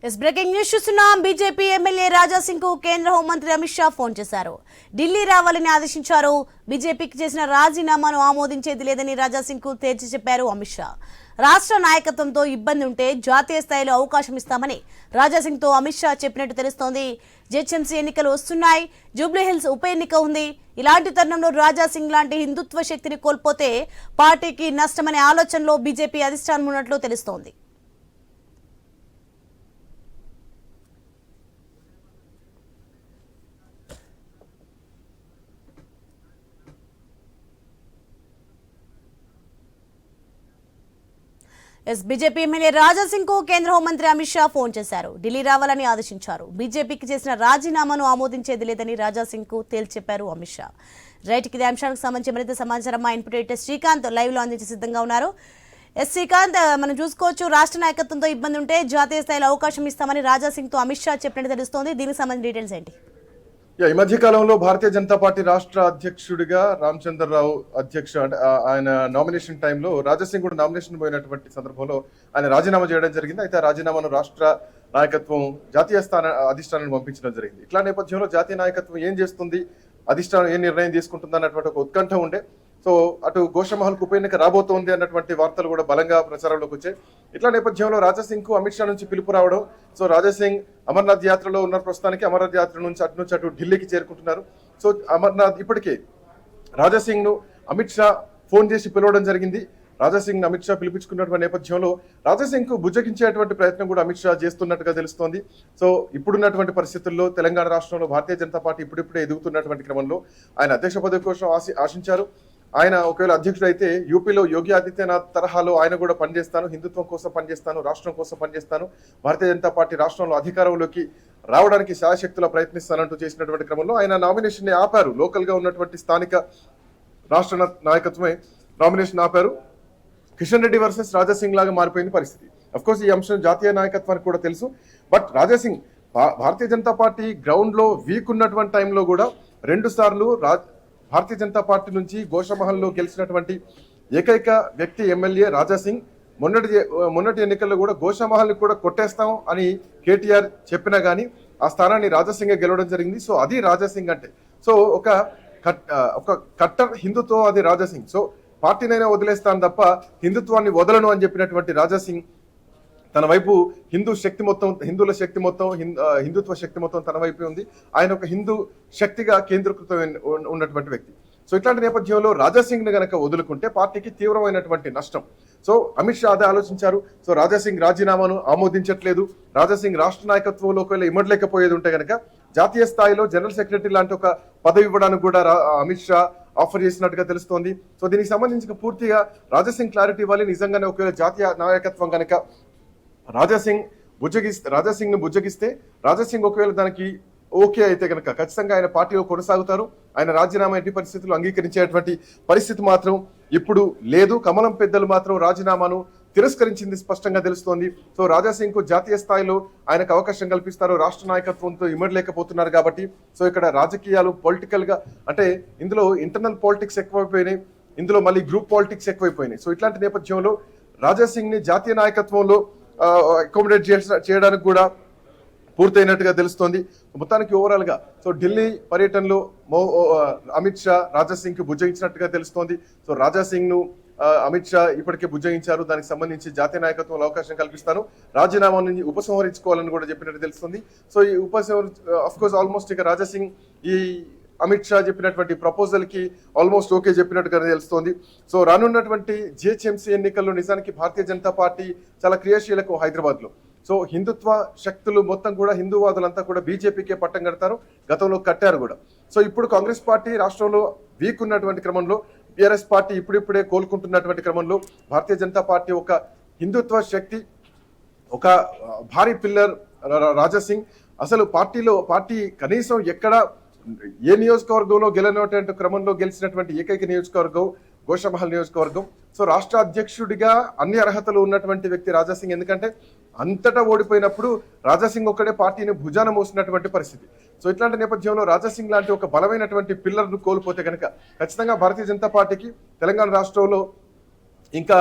Breaking news చూస్తున్నాం. BJP MLA Raja Singh కు కేంద్ర హోంమంత్రి అమిత్ షా ఫోన్ చేశారు. ఢిల్లీ రావాలని ఆదేశించారు. బీజేపీకి చేసిన రాజీనామాను ఆమోదించేది లేదని రాజా సింగ్ కు తేల్చి చెప్పారు అమిత్ షా. రాష్ట్ర నాయకత్వంతో ఇబ్బంది ఉంటే జాతీయ స్థాయిలో అవకాశం ఇస్తామని రాజా సింగ్ తో అమిత్ షా చెప్పినట్టు తెలుస్తోంది. జీహెచ్ఎంసీ ఎన్నికలు వస్తున్నాయి. జూబ్లీహిల్స్ ఉప ఎన్నిక ఉంది. ఇలాంటి తరుణంలో రాజా సింగ్ లాంటి హిందుత్వ శక్తిని కోల్పోతే పార్టీకి నష్టమనే ఆలోచనలో బీజేపీ అధిష్టానం ఉన్నట్లు తెలుస్తోంది. బీజేపీ ఎమ్మెల్యే రాజా సింగ్ కు కేంద్ర హోంమంత్రి అమిత్ షా ఫోన్ చేశారు. ఢిల్లీ రావాలని ఆదేశించారు. బీజేపీకి చేసిన రాజీనామాను ఆమోదించేది లేదని రాజా సింగ్ కు తేల్చి చెప్పారు అమిత్ షా. రైట్, ఇదే అంశానికి సంబంధించి మరింత సమాచారం మా ఇన్పుట్ ఎడిటర్ శ్రీకాంత్ లైవ్ లో అందించి సిద్ధంగా ఉన్నారు. శ్రీకాంత్, మనం చూసుకోవచ్చు, రాష్ట్ర నాయకత్వంతో ఇబ్బంది ఉంటే జాతీయ స్థాయిలో అవకాశం ఇస్తామని రాజా సింగ్ తో అమిత్ షా చెప్పినట్టు తెలుస్తోంది. దీనికి సంబంధించిన డీటెయిల్స్ ఏంటి? ఈ మధ్య కాలంలో భారతీయ జనతా పార్టీ రాష్ట్ర అధ్యక్షుడిగా రామచంద్రరావు ఆయన నామినేషన్ టైంలో రాజాసింగ్ కూడా నామినేషన్ పోయినటువంటి సందర్భంలో ఆయన రాజీనామా చేయడం జరిగింది. అయితే ఆ రాజీనామాను రాష్ట్ర నాయకత్వం జాతీయ అధిష్టానాన్ని పంపించడం జరిగింది. ఇట్లా నేపథ్యంలో జాతీయ నాయకత్వం ఏం చేస్తుంది, అధిష్టానం ఏ నిర్ణయం తీసుకుంటుంది అన్నటువంటి ఒక ఉత్కంఠ ఉండే. సో అటు గోషమహల్కు ఉప ఎన్నిక రాబోతోంది అన్నటువంటి వార్తలు కూడా బలంగా ప్రచారంలోకి వచ్చాయి. ఇట్లా నేపథ్యంలో రాజాసింగ్ కు అమిత్ షా నుంచి పిలుపు రావడం. సో రాజాసింగ్ అమర్నాథ్ యాత్రలో ఉన్న ప్రస్తుతానికి అమర్నాథ్ యాత్ర నుంచి అటు ఢిల్లీకి చేరుకుంటున్నారు. సో అమర్నాథ్ ఇప్పటికే రాజాసింగ్ ను అమిత్ షా ఫోన్ చేసి పిలవడం జరిగింది. రాజాసింగ్ అమిత్ షా పిలిపించుకున్నటువంటి నేపథ్యంలో రాజాసింగ్ కు బుజ్జగించేటువంటి ప్రయత్నం కూడా అమిత్ షా చేస్తున్నట్టుగా తెలుస్తోంది. సో ఇప్పుడున్నటువంటి పరిస్థితుల్లో తెలంగాణ రాష్ట్రంలో భారతీయ జనతా పార్టీ ఇప్పుడిప్పుడే ఎదుగుతున్నటువంటి క్రమంలో ఆయన అధ్యక్ష పదవి కోసం ఆశించారు. ఆయన ఒకవేళ అధ్యక్షుడు అయితే యూపీలో యోగి ఆదిత్యనాథ్ తరహాలో ఆయన కూడా పనిచేస్తాను, హిందుత్వం కోసం పనిచేస్తాను, రాష్ట్రం కోసం పనిచేస్తాను, భారతీయ జనతా పార్టీ రాష్ట్రంలో అధికారంలోకి రావడానికి శాయశక్తులా ప్రయత్నిస్తానంటూ చేసినటువంటి క్రమంలో ఆయన నామినేషన్ ని ఆపారు. లోకల్ గా ఉన్నటువంటి స్థానిక రాష్ట్ర నాయకత్వమే నామినేషన్ ఆపారు. కిషన్ రెడ్డి వర్సెస్ రాజాసింగ్ లాగా మారిపోయింది పరిస్థితి. అఫ్కోర్స్ ఈ అంశం జాతీయ నాయకత్వానికి కూడా తెలుసు. But Raja Singh Bharatiya Janata party ground లో వీక్ ఉన్నటువంటి టైంలో కూడా 2 సార్లు భారతీయ జనతా పార్టీ నుంచి గోషమహల్లో గెలిచినటువంటి ఏకైక వ్యక్తి ఎమ్మెల్యే రాజాసింగ్. మొన్నటి ఎన్నికల్లో కూడా గోషమహల్ని కూడా కొట్టేస్తాం అని కేటీఆర్ చెప్పినా గానీ ఆ స్థానాన్ని రాజాసింగ్ గెలవడం జరిగింది. సో అది రాజాసింగ్ అంటే. సో ఒక కట్టర్ హిందుత్వం అది రాజాసింగ్. సో పార్టీనైనా వదిలేస్తాను తప్ప హిందుత్వాన్ని వదలను అని చెప్పినటువంటి రాజాసింగ్ తన వైపు హిందువుల శక్తి మొత్తం హిందుత్వ శక్తి మొత్తం తన వైపు ఉంది. ఆయన ఒక హిందూ శక్తిగా కేంద్రీకృతం ఉన్నటువంటి వ్యక్తి. సో ఇట్లాంటి నేపథ్యంలో రాజాసింగ్ ని గనక వదులుకుంటే పార్టీకి తీవ్రమైనటువంటి నష్టం. సో అమిత్ షా అదే ఆలోచించారు. సో రాజాసింగ్ రాజీనామాను ఆమోదించట్లేదు. రాజాసింగ్ రాష్ట్ర నాయకత్వంలో ఒకవేళ ఇమ్మడలేకపోయేది ఉంటే గనక జాతీయ స్థాయిలో జనరల్ సెక్రటరీ లాంటి ఒక పదవి ఇవ్వడానికి కూడా అమిత్ షా ఆఫర్ చేసినట్టుగా తెలుస్తోంది. సో దీనికి సంబంధించి పూర్తిగా రాజాసింగ్ క్లారిటీ ఇవ్వాలి. నిజంగానే ఒకవేళ జాతీయ నాయకత్వం కనుక రాజాసింగ్ ను బుజ్జగిస్తే రాజాసింగ్ ఒకవేళ దానికి ఓకే అయితే కనుక ఖచ్చితంగా ఆయన పార్టీలో కొనసాగుతారు. ఆయన రాజీనామా ఎట్టి పరిస్థితులు అంగీకరించేటువంటి పరిస్థితి మాత్రం ఇప్పుడు లేదు. కమలం పెద్దలు మాత్రం రాజీనామాను తిరస్కరించింది స్పష్టంగా తెలుస్తోంది. సో రాజాసింగ్ కు జాతీయ స్థాయిలో ఆయనకు అవకాశం కల్పిస్తారు. రాష్ట్ర నాయకత్వంతో ఇమ్మడలేకపోతున్నారు కాబట్టి. సో ఇక్కడ రాజకీయాలు పొలిటికల్ గా అంటే ఇందులో ఇంటర్నల్ పాలిటిక్స్ ఎక్కువైపోయినాయి, ఇందులో మళ్ళీ గ్రూప్ పాలిటిక్స్ ఎక్కువైపోయినాయి. సో ఇట్లాంటి నేపథ్యంలో రాజాసింగ్ ని జాతీయ నాయకత్వంలో అకామిడేట్ చేయడానికి కూడా పూర్తయినట్టుగా తెలుస్తోంది. మొత్తానికి ఓవరాల్ గా సో ఢిల్లీ పర్యటనలో అమిత్ షా రాజాసింగ్ కి బుజ్జగించినట్టుగా తెలుస్తోంది. సో రాజాసింగ్ ను అమిత్ షా ఇప్పటికే బుజ్జగించారు. దానికి సంబంధించి జాతీయ నాయకత్వంలో అవకాశం కల్పిస్తాను, రాజీనామా నుంచి ఉపసంహరించుకోవాలని కూడా చెప్పినట్టు తెలుస్తుంది. సో ఈ అఫ్కోర్స్ ఆల్మోస్ట్ ఇక రాజాసింగ్ ఈ అమిత్ షా చెప్పినటువంటి ప్రపోజల్ కి ఆల్మోస్ట్ ఓకే చెప్పినట్టుగా తెలుస్తోంది. సో రానున్నటువంటి జిహెచ్ఎంసీ ఎన్నికల్లో నిజానికి భారతీయ జనతా పార్టీ చాలా క్రియాశీలకం హైదరాబాద్ లో. సో హిందుత్వ శక్తులు మొత్తం కూడా హిందూవాదులంతా కూడా బీజేపీకే పట్టం కడతారు, గతంలో కట్టారు కూడా. సో ఇప్పుడు కాంగ్రెస్ పార్టీ రాష్ట్రంలో వీక్ ఉన్నటువంటి క్రమంలో, టీఆర్ఎస్ పార్టీ ఇప్పుడిప్పుడే కోలుకుంటున్నటువంటి క్రమంలో భారతీయ జనతా పార్టీ ఒక హిందుత్వ శక్తి, ఒక భారీ పిల్లర్ రాజాసింగ్. అసలు పార్టీ కనీసం ఎక్కడ ఏ నియోజకవర్గంలో గెలనటువంటి క్రమంలో గెలిచినటువంటి ఏకైక నియోజకవర్గం గోషమహల్ నియోజకవర్గం. సో రాష్ట్ర అధ్యక్షుడిగా అన్ని అర్హతలు ఉన్నటువంటి వ్యక్తి రాజాసింగ్. ఎందుకంటే అంతటా ఓడిపోయినప్పుడు రాజాసింగ్ ఒక్కడే పార్టీని భుజాన మోసినటువంటి పరిస్థితి. సో ఇట్లాంటి నేపథ్యంలో రాజాసింగ్ లాంటి ఒక బలమైనటువంటి పిల్లర్ను కోల్పోతే కనుక ఖచ్చితంగా భారతీయ జనతా పార్టీకి తెలంగాణ రాష్ట్రంలో ఇంకా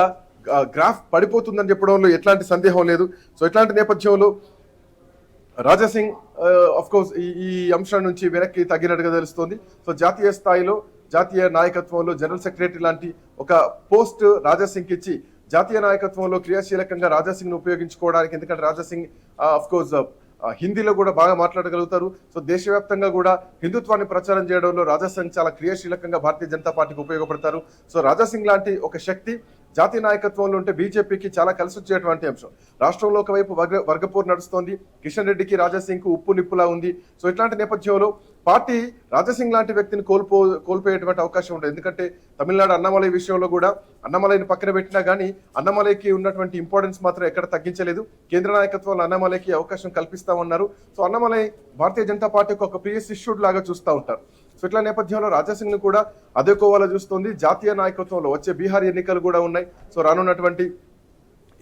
గ్రాఫ్ పడిపోతుందని చెప్పడంలో ఎట్లాంటి సందేహం లేదు. సో ఇట్లాంటి నేపథ్యంలో రాజాసింగ్ ఆఫ్ కోర్స్ ఈ అంశం నుంచి వెనక్కి తగ్గినట్టుగా తెలుస్తోంది. సో జాతీయ స్థాయిలో జాతీయ నాయకత్వంలో జనరల్ సెక్రటరీ లాంటి ఒక పోస్ట్ రాజాసింగ్ ఇచ్చి జాతీయ నాయకత్వంలో క్రియాశీలకంగా రాజాసింగ్ ను ఉపయోగించుకోవడానికి, ఎందుకంటే రాజాసింగ్ ఆఫ్ కోర్స్ హిందీలో కూడా బాగా మాట్లాడగలుగుతారు. సో దేశవ్యాప్తంగా కూడా హిందుత్వాన్ని ప్రచారం చేయడంలో రాజాసింగ్ చాలా క్రియాశీలకంగా భారతీయ జనతా పార్టీకి ఉపయోగపడతారు. సో రాజాసింగ్ లాంటి ఒక శక్తి జాతీయ నాయకత్వంలో ఉంటే బీజేపీకి చాలా కలిసి వచ్చేటువంటి అంశం. రాష్ట్రంలో ఒకవైపు వర్గపోరు నడుస్తోంది, కిషన్ రెడ్డికి రాజాసింగ్ కు ఉప్పు నిప్పులా ఉంది. సో ఇట్లాంటి నేపథ్యంలో పార్టీ రాజాసింగ్ లాంటి వ్యక్తిని కోల్పోయేటువంటి అవకాశం ఉండదు. ఎందుకంటే తమిళనాడు అన్నమలై విషయంలో కూడా అన్నమలైని పక్కన పెట్టినా కానీ అన్నమలైకి ఉన్నటువంటి ఇంపార్టెన్స్ మాత్రం ఎక్కడ తగ్గించలేదు. కేంద్ర నాయకత్వంలో అన్నమలైకి అవకాశం కల్పిస్తామన్నారు. సో అన్నమలై భారతీయ జనతా పార్టీకి ఒక ప్రియ శిష్యుడు లాగా చూస్తూ ఉంటారు. సో ఇట్లా నేపథ్యంలో రాజాసింగ్ ను కూడా అదే కోవాలో చూస్తోంది. జాతీయ నాయకత్వంలో వచ్చే బీహార్ ఎన్నికలు కూడా ఉన్నాయి. సో రానున్నటువంటి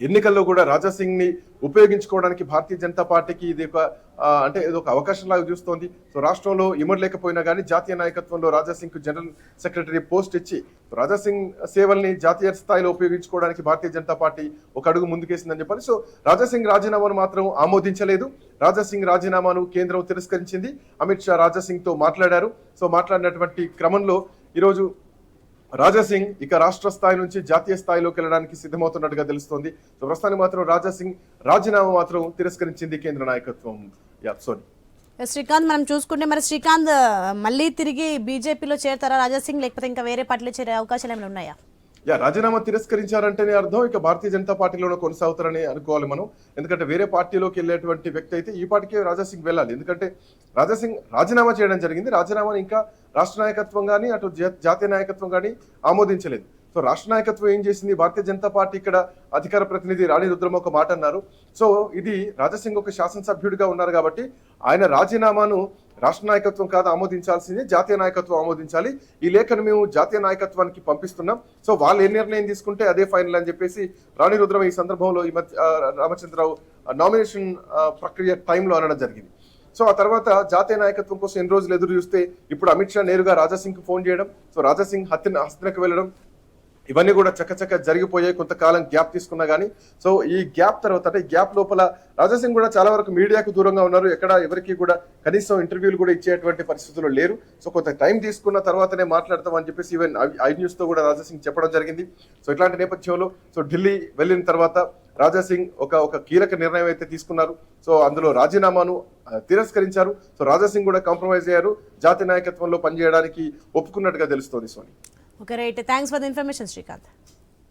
ఎన్నికల్లో కూడా రాజాసింగ్ ని ఉపయోగించుకోవడానికి భారతీయ జనతా పార్టీకి ఇది ఒక అవకాశం లాగా చూస్తోంది. సో రాష్ట్రంలో ఇమడలేకపోయినా కానీ జాతీయ నాయకత్వంలో రాజాసింగ్ కు జనరల్ సెక్రటరీ పోస్ట్ ఇచ్చి రాజాసింగ్ సేవల్ని జాతీయ స్థాయిలో ఉపయోగించుకోవడానికి భారతీయ జనతా పార్టీ ఒక అడుగు ముందుకేసిందని చెప్పాలి. సో రాజాసింగ్ రాజీనామాను మాత్రం ఆమోదించలేదు. రాజాసింగ్ రాజీనామాను కేంద్రం తిరస్కరించింది. అమిత్ షా రాజాసింగ్ తో మాట్లాడారు. సో మాట్లాడినటువంటి క్రమంలో ఈరోజు రాజాసింగ్ ఇక రాష్ట్ర స్థాయి నుంచి జాతీయ స్థాయిలోకి వెళ్ళడానికి సిద్ధమవుతున్నట్టుగా తెలుస్తోంది. సో ప్రస్తుతానికి మాత్రం రాజాసింగ్ రాజీనామా మాత్రం తిరస్కరించింది కేంద్ర నాయకత్వం. సోని శ్రీకాంత్, మనం చూసుకుంటే మరి శ్రీకాంత్ మళ్ళీ తిరిగి బీజేపీలో చేరతారా రాజాసింగ్, లేకపోతే ఇంకా వేరే పార్టీలో చేరే అవకాశాలు ఏమైనా ఉన్నాయా? రాజీనామా తిరస్కరించారంటేనే అర్థం ఇక భారతీయ జనతా పార్టీలోనే కొనసాగుతారని అనుకోవాలి మనం. ఎందుకంటే వేరే పార్టీలోకి వెళ్ళేటువంటి వ్యక్తి అయితే ఈ పార్టీకే రాజాసింగ్ వెళ్ళాలి. ఎందుకంటే రాజాసింగ్ రాజీనామా చేయడం జరిగింది. రాజీనామాని ఇంకా రాష్ట్ర నాయకత్వం కానీ అటు జాతీయ నాయకత్వం కానీ ఆమోదించలేదు. సో రాష్ట్ర నాయకత్వం ఏం చేసింది, భారతీయ జనతా పార్టీ ఇక్కడ అధికార ప్రతినిధి రాణి రుద్రమ ఒక మాట అన్నారు. సో ఇది రాజాసింగ్ ఒక శాసనసభ్యుడిగా ఉన్నారు కాబట్టి ఆయన రాజీనామాను రాష్ట్ర నాయకత్వం కాదు ఆమోదించాల్సింది, జాతీయ నాయకత్వం ఆమోదించాలి. ఈ లేఖను మేము జాతీయ నాయకత్వానికి పంపిస్తున్నాం. సో వాళ్ళు ఏ నిర్ణయం తీసుకుంటే అదే ఫైనల్ అని చెప్పేసి రాణి రుద్రమ ఈ సందర్భంలో ఈ మధ్య రామచంద్రరావు నామినేషన్ ప్రక్రియ టైంలో అనడం జరిగింది. సో ఆ తర్వాత జాతీయ నాయకత్వం కోసం ఎన్ని రోజులు ఎదురు చూస్తే ఇప్పుడు అమిత్ షా నేరుగా రాజాసింగ్ కు ఫోన్ చేయడం, సో రాజాసింగ్ హస్తినకు వెళ్ళడం, ఇవన్నీ కూడా చక్కచక్క జరిగిపోయాయి. కొంతకాలం గ్యాప్ తీసుకున్నా కానీ సో ఈ గ్యాప్ తర్వాత అంటే గ్యాప్ లోపల రాజాసింగ్ కూడా చాలా వరకు మీడియాకు దూరంగా ఉన్నారు. ఎక్కడ ఎవరికి కూడా కనీసం ఇంటర్వ్యూలు కూడా ఇచ్చేటువంటి పరిస్థితుల్లో లేరు. సో కొంత టైం తీసుకున్న తర్వాతనే మాట్లాడతామని చెప్పేసి ఈవెన్ ఐ న్యూస్ తో కూడా రాజాసింగ్ చెప్పడం జరిగింది. సో ఇట్లాంటి నేపథ్యంలో సో ఢిల్లీ వెళ్ళిన తర్వాత రాజాసింగ్ ఒక కీలక నిర్ణయం అయితే తీసుకున్నారు. సో అందులో రాజీనామాను తిరస్కరించారు. సో రాజాసింగ్ కూడా కాంప్రమైజ్ అయ్యారు, జాతీయ నాయకత్వంలో పనిచేయడానికి ఒప్పుకున్నట్టుగా తెలుస్తోంది. Soni okay right, thanks for the information Srikanth.